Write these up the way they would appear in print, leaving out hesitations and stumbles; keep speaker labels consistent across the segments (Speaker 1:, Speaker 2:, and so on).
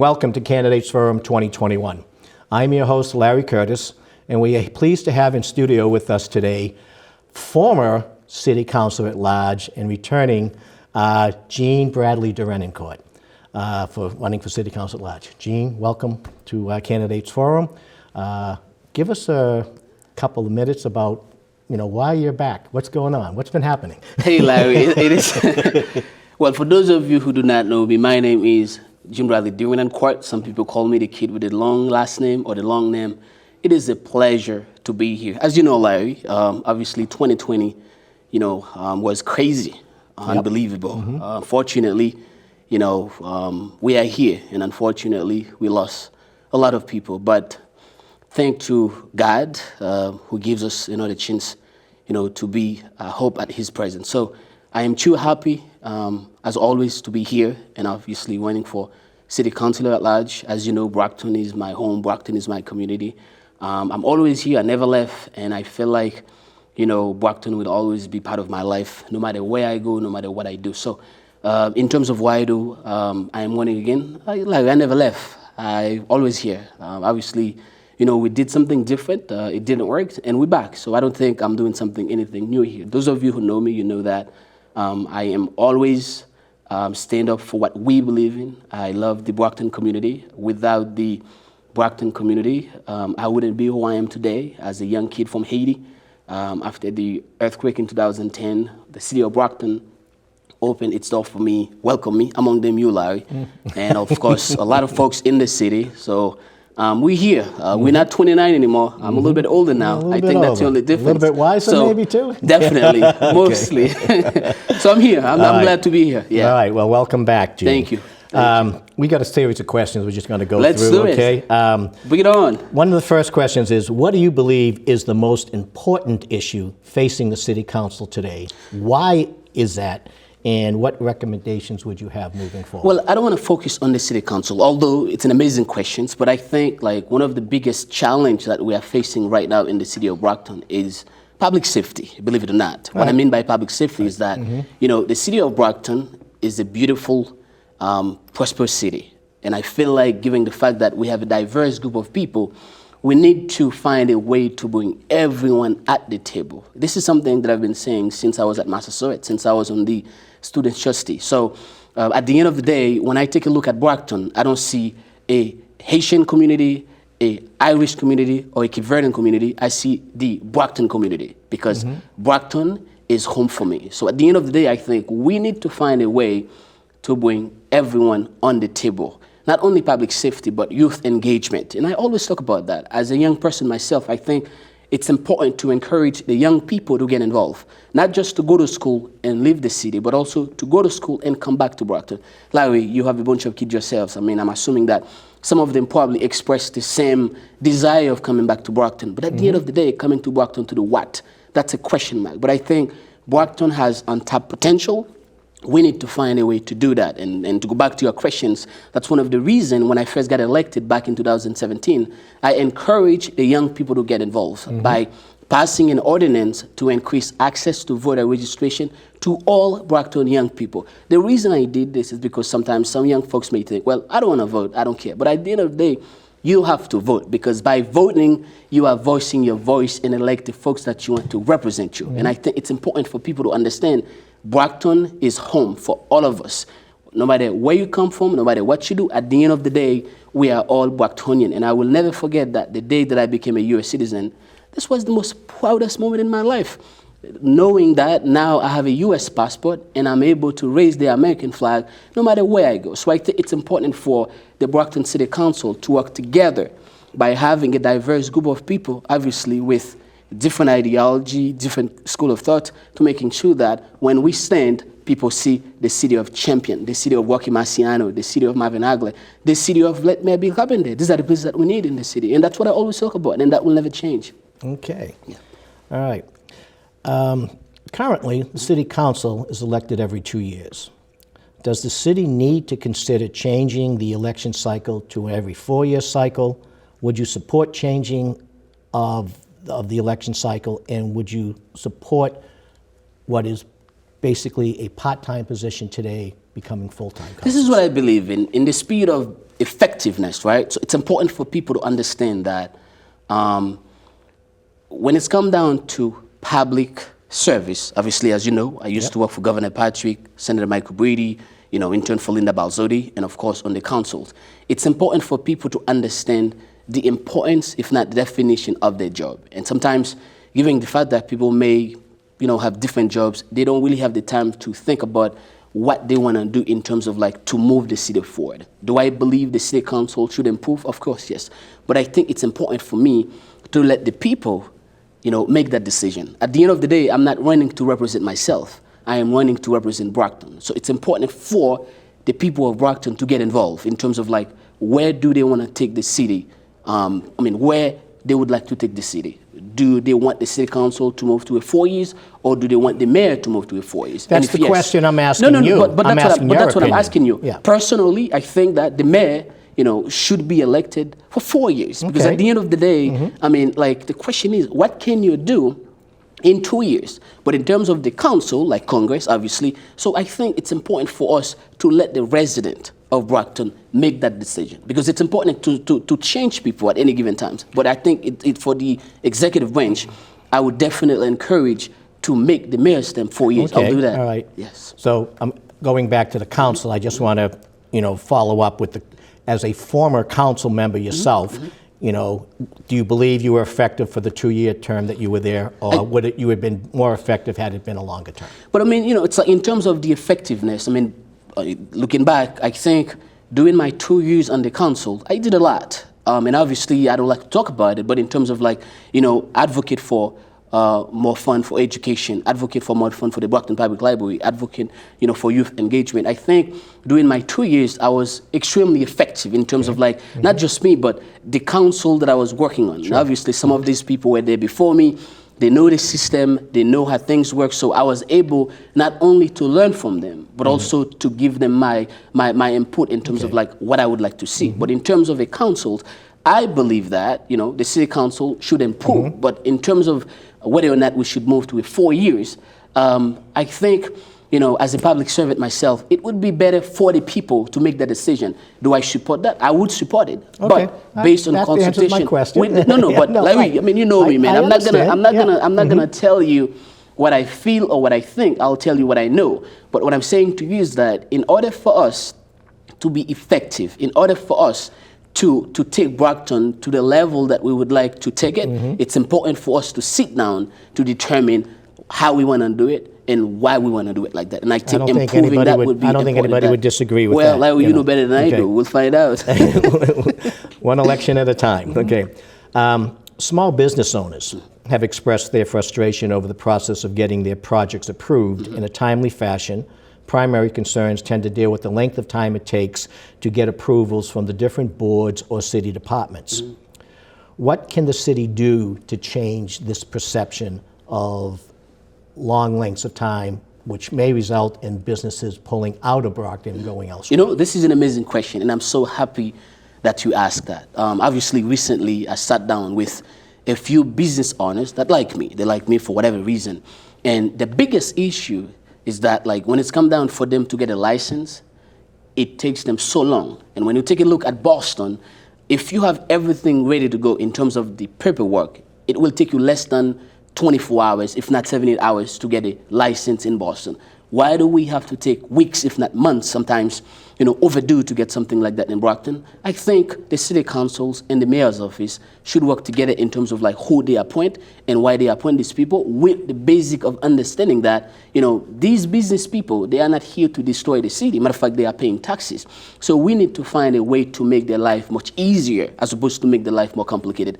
Speaker 1: Welcome to Candidates Forum 2021. I'm your host, Larry Curtis, and we are pleased to have in studio with us today former City Councilor-At-Large and returning Jean Bradley Derenoncourt for running for City Council-At-Large. Jean, welcome to Candidates Forum. Give us a couple of minutes about why you're back. What's going on? What's been happening?
Speaker 2: Hey, Larry. It is. Well, for those of you who do not know me, my name is Jean Bradley Derenoncourt. Some people call me the kid with the long last name or the long name. It is a pleasure to be here. As you know, Larry, obviously 2020, was crazy, unbelievable.
Speaker 1: Mm-hmm.
Speaker 2: Fortunately, we are here, and unfortunately, we lost a lot of people. But thanks to God, who gives us another chance, to be, hope at His presence. So I am too happy, as always, to be here, and obviously running for City Councilor-At-Large. As you know, Brockton is my home. Brockton is my community. I'm always here. I never left, and I feel like, Brockton will always be part of my life, no matter where I go, no matter what I do. So, in terms of what I do, I am running again. I never left. I always here. Obviously, we did something different. It didn't work, and we're back. So I don't think I'm doing anything new here. Those of you who know me, you know that I am always stand up for what we believe in. I love the Brockton community. Without the Brockton community, I wouldn't be who I am today as a young kid from Haiti. After the earthquake in 2010, the city of Brockton opened its door for me, welcomed me, among them you, Larry, and of course, a lot of folks in the city. So we're here. We're not 29 anymore. I'm a little bit older now. I think that's the only difference.
Speaker 1: A little bit wiser, maybe, too?
Speaker 2: Definitely, mostly. So I'm here. I'm glad to be here. Yeah.
Speaker 1: All right. Well, welcome back, Jean.
Speaker 2: Thank you.
Speaker 1: We got a series of questions we're just going to go
Speaker 2: Let's
Speaker 1: through,
Speaker 2: do it.
Speaker 1: okay?
Speaker 2: Bring it on.
Speaker 1: One of the first questions is, what do you believe is the most important issue facing the City Council today? Why is that? And what recommendations would you have moving forward?
Speaker 2: Well, I don't want to focus on the City Council, although it's an amazing question, but I think one of the biggest challenges that we are facing right now in the city of Brockton is public safety, believe it or not. What I mean by public safety is that, the city of Brockton is a beautiful, prosperous city. And I feel like, given the fact that we have a diverse group of people, we need to find a way to bring everyone at the table. This is something that I've been saying since I was at Massasoit, since I was on the Student Trustee. So at the end of the day, when I take a look at Brockton, I don't see a Haitian community, a Irish community, or a Cape Verdean community. I see the Brockton community, because Brockton is home for me. So at the end of the day, I think we need to find a way to bring everyone on the table. Not only public safety, but youth engagement. And I always talk about that. As a young person myself, I think it's important to encourage the young people to get involved. Not just to go to school and leave the city, but also to go to school and come back to Brockton. Larry, you have a bunch of kids yourselves. I mean, I'm assuming that some of them probably express the same desire of coming back to Brockton. But at the end of the day, coming to Brockton to do what? That's a question mark. But I think Brockton has untapped potential. We need to find a way to do that. And to go back to your questions, that's one of the reasons when I first got elected back in 2017, I encouraged the young people to get involved by passing an ordinance to increase access to voter registration to all Brockton young people. The reason I did this is because sometimes some young folks may think, well, I don't want to vote, I don't care. But at the end of the day, you have to vote, because by voting, you are voicing your voice and elect the folks that you want to represent you. And I think it's important for people to understand Brockton is home for all of us. No matter where you come from, no matter what you do, at the end of the day, we are all Brocktonian. And I will never forget that the day that I became a U.S. citizen, this was the most proudest moment in my life. Knowing that now I have a U.S. passport and I'm able to raise the American flag no matter where I go. So I think it's important for the Brockton City Council to work together by having a diverse group of people, obviously with different ideology, different school of thought, to making sure that when we stand, people see the city of Champion, the city of Rocky Marciano, the city of Marvin Hagler, the city of Let Me Be Carpenter. These are the places that we need in the city. And that's what I always talk about, and that will never change.
Speaker 1: Okay. Yeah. All right. Currently, the City Council is elected every 2 years. Does the city need to consider changing the election cycle to an every 4-year cycle? Would you support changing of the election cycle, and would you support what is basically a part-time position today becoming full-time council?
Speaker 2: This is what I believe in. In the spirit of effectiveness, right? So it's important for people to understand that when it's come down to public service, obviously, as you know, I used to work for Governor Patrick, Senator Michael Brady, intern for Linda Balzotti, and of course on the councils. It's important for people to understand the importance, if not the definition of their job. And sometimes, given the fact that people may, have different jobs, they don't really have the time to think about what they want to do in terms of to move the city forward. Do I believe the city council should improve? Of course, yes. But I think it's important for me to let the people, make that decision. At the end of the day, I'm not running to represent myself. I am running to represent Brockton. So it's important for the people of Brockton to get involved in terms of where do they want to take the city? Where they would like to take the city. Do they want the city council to move to a 4 years, or do they want the mayor to move to a 4 years?
Speaker 1: That's the question I'm asking you.
Speaker 2: But that's what I'm asking you. Yeah. Personally, I think that the mayor, should be elected for 4 years. Because at the end of the day, the question is, what can you do in 2 years? But in terms of the council, like Congress, obviously, so I think it's important for us to let the resident of Brockton make that decision, because it's important to change people at any given time. But I think for the executive branch, I would definitely encourage to make the mayor's term 4 years.
Speaker 1: Okay.
Speaker 2: I'll do that.
Speaker 1: All right.
Speaker 2: Yes.
Speaker 1: So going back to the council, I just want to, follow up with as a former council member yourself, do you believe you were effective for the 2-year term that you were there, or would you have been more effective had it been a longer term?
Speaker 2: But it's in terms of the effectiveness, looking back, I think during my 2 years on the council, I did a lot. And obviously, I don't like to talk about it, but in terms of advocate for more fund for education, advocate for more fund for the Brockton Public Library, advocate, for youth engagement. I think during my 2 years, I was extremely effective in terms of not just me, but the council that I was working on. Sure. And obviously, some of these people were there before me. They know the system, they know how things work, so I was able not only to learn from them, but also to give them my input in terms of what I would like to see. But in terms of a council, I believe that, the city council should improve, but in terms of whether or not we should move to a 4 years, I think, as a public servant myself, it would be better for the people to make that decision. Do I support that? I would support it,
Speaker 1: okay.
Speaker 2: But based on consultation.
Speaker 1: My question.
Speaker 2: But Larry, you know me, man. I'm not gonna tell you what I feel or what I think. I'll tell you what I know. But what I'm saying to you is that in order for us to be effective, in order for us to take Brockton to the level that we would like to take it, it's important for us to sit down to determine how we want to do it and why we want to do it like that. And I think improving that would be important.
Speaker 1: I don't think anybody would disagree with that.
Speaker 2: Well, Larry, you know better than I do. We'll find out.
Speaker 1: One election at a time. Okay. Small business owners have expressed their frustration over the process of getting their projects approved in a timely fashion. Primary concerns tend to deal with the length of time it takes to get approvals from the different boards or city departments. What can the city do to change this perception of long lengths of time, which may result in businesses pulling out of Brockton and going elsewhere?
Speaker 2: This is an amazing question, and I'm so happy that you asked that. Obviously, recently, I sat down with a few business owners that like me. They like me for whatever reason. And the biggest issue is that when it's come down for them to get a license, it takes them so long. And when you take a look at Boston, if you have everything ready to go in terms of the paperwork, it will take you less than 24 hours, if not 78 hours, to get a license in Boston. Why do we have to take weeks, if not months, sometimes, overdue to get something like that in Brockton? I think the city councils and the mayor's office should work together in terms of who they appoint and why they appoint these people, with the basic of understanding that, these business people, they are not here to destroy the city. Matter of fact, they are paying taxes. So we need to find a way to make their life much easier as opposed to make their life more complicated.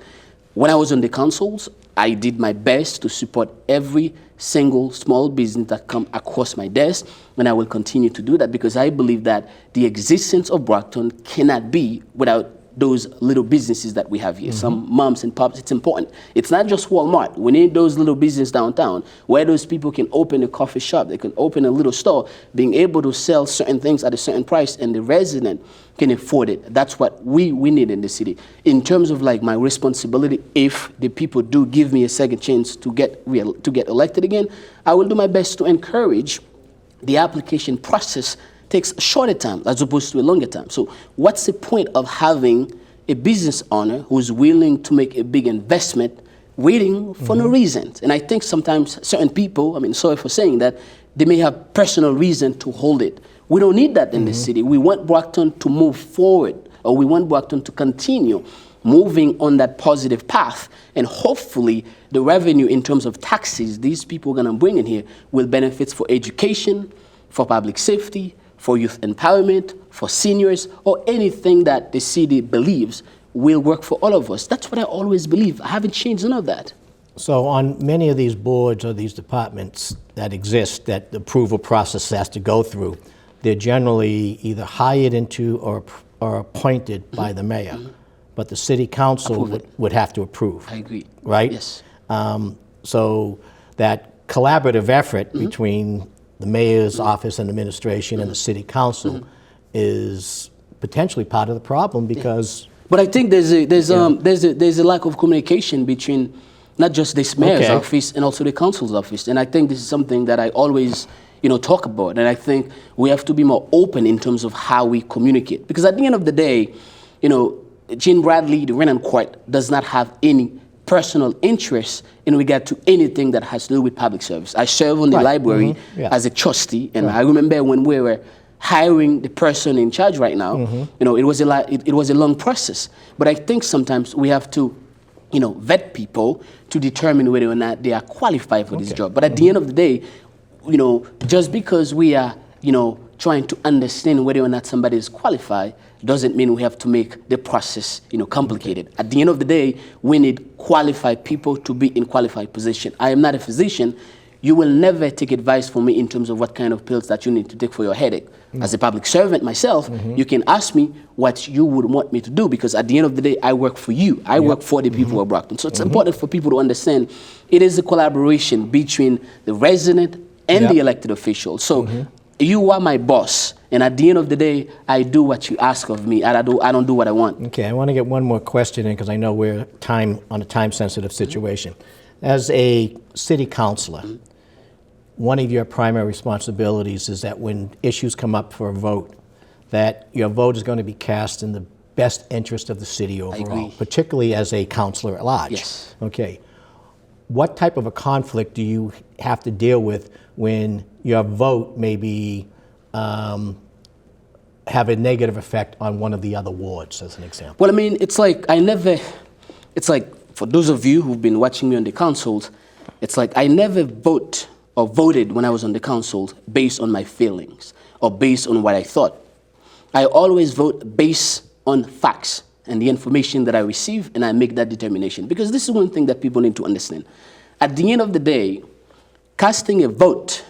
Speaker 2: When I was on the councils, I did my best to support every single small business that come across my desk, and I will continue to do that because I believe that the existence of Brockton cannot be without those little businesses that we have here. Some moms and pops, it's important. It's not just Walmart. We need those little businesses downtown where those people can open a coffee shop, they can open a little store, being able to sell certain things at a certain price, and the resident can afford it. That's what we need in the city. In terms of my responsibility, if the people do give me a second chance to get elected again, I will do my best to encourage the application process takes a shorter time as opposed to a longer time. So what's the point of having a business owner who's willing to make a big investment waiting for no reason? And I think sometimes certain people, I mean, sorry for saying that, they may have personal reason to hold it. We don't need that in the city. We want Brockton to move forward, or we want Brockton to continue moving on that positive path. And hopefully the revenue in terms of taxes these people are gonna bring in here will benefit for education, for public safety, for youth empowerment, for seniors, or anything that the city believes will work for all of us. That's what I always believe. I haven't changed none of that.
Speaker 1: So on many of these boards or these departments that exist that the approval process has to go through, they're generally either hired into or appointed by the mayor, but the city council would have to approve.
Speaker 2: I agree.
Speaker 1: Right?
Speaker 2: Yes.
Speaker 1: So that collaborative effort between the mayor's office and administration and the city council is potentially part of the problem because.
Speaker 2: But I think there's a lack of communication between not just this mayor's office and also the council's office. And I think this is something that I always, talk about. And I think we have to be more open in terms of how we communicate. Because at the end of the day, Jean Bradley, Derenoncourt, does not have any personal interest in regard to anything that has to do with public service. I serve on the library as a trustee, and I remember when we were hiring the person in charge right now, it was a long process. But I think sometimes we have to vet people to determine whether or not they are qualified for this job. But at the end of the day, just because we are, trying to understand whether or not somebody is qualified doesn't mean we have to make the process, complicated. At the end of the day, we need qualified people to be in qualified position. I am not a physician. You will never take advice from me in terms of what kind of pills that you need to take for your headache. As a public servant myself, you can ask me what you would want me to do, because at the end of the day, I work for you. I work for the people of Brockton. So it's important for people to understand it is a collaboration between the resident and the elected official. So you are my boss, and at the end of the day, I do what you ask of me. I don't do what I want.
Speaker 1: Okay, I want to get one more question in because I know we're on a time-sensitive situation. As a city councilor, one of your primary responsibilities is that when issues come up for a vote, that your vote is going to be cast in the best interest of the city overall, particularly as a councilor-at-large.
Speaker 2: Yes.
Speaker 1: Okay. What type of a conflict do you have to deal with when your vote maybe have a negative effect on one of the other wards, as an example?
Speaker 2: Well, I mean, it's like for those of you who've been watching me on the councils, it's like I never voted when I was on the council based on my feelings or based on what I thought. I always vote based on facts and the information that I receive, and I make that determination. Because this is one thing that people need to understand. At the end of the day, casting a vote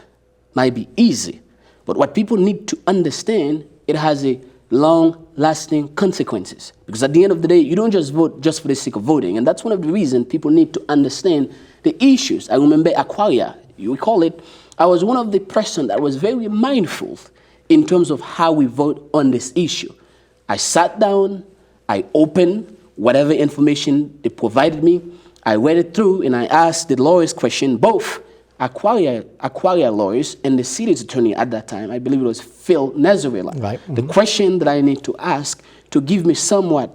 Speaker 2: might be easy, but what people need to understand, it has a long-lasting consequences. Because at the end of the day, you don't just vote just for the sake of voting, and that's one of the reasons people need to understand the issues. I remember Aquaria, you recall it, I was one of the person that was very mindful in terms of how we vote on this issue. I sat down, I opened whatever information they provided me, I read it through, and I asked the lawyers question, both Aquaria lawyers and the city's attorney at that time, I believe it was Phil Nazarella.
Speaker 1: Right.
Speaker 2: The question that I need to ask to give me somewhat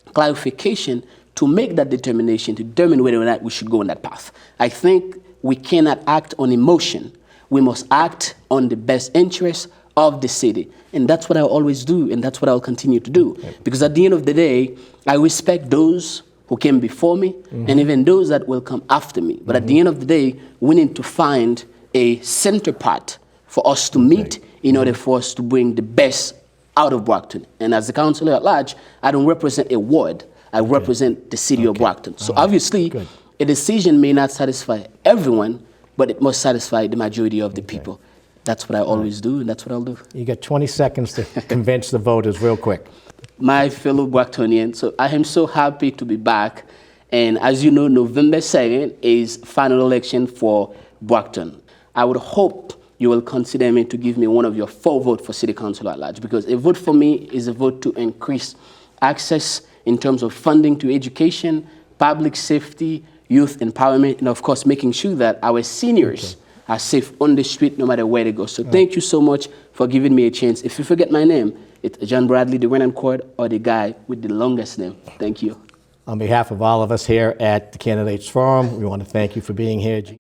Speaker 2: clarification to make that determination, to determine whether or not we should go on that path. I think we cannot act on emotion. We must act on the best interest of the city. And that's what I always do, and that's what I'll continue to do. Because at the end of the day, I respect those who came before me, and even those that will come after me. But at the end of the day, we need to find a center part for us to meet in order for us to bring the best out of Brockton. And as the councilor-at-large, I don't represent a ward. I represent the city of Brockton. So obviously, a decision may not satisfy everyone, but it must satisfy the majority of the people. That's what I always do, and that's what I'll do.
Speaker 1: You got 20 seconds to convince the voters real quick.
Speaker 2: My fellow Brocktonians, so I am so happy to be back. And as you know, November 2nd is final election for Brockton. I would hope you will consider me to give me one of your 4 votes for City Council at Large, because a vote for me is a vote to increase access in terms of funding to education, public safety, youth empowerment, and of course, making sure that our seniors are safe on the street no matter where they go. So thank you so much for giving me a chance. If you forget my name, it's John Bradley Derenoncourt, or the guy with the longest name. Thank you.
Speaker 1: On behalf of all of us here at the Candidates Forum, we want to thank you for being here.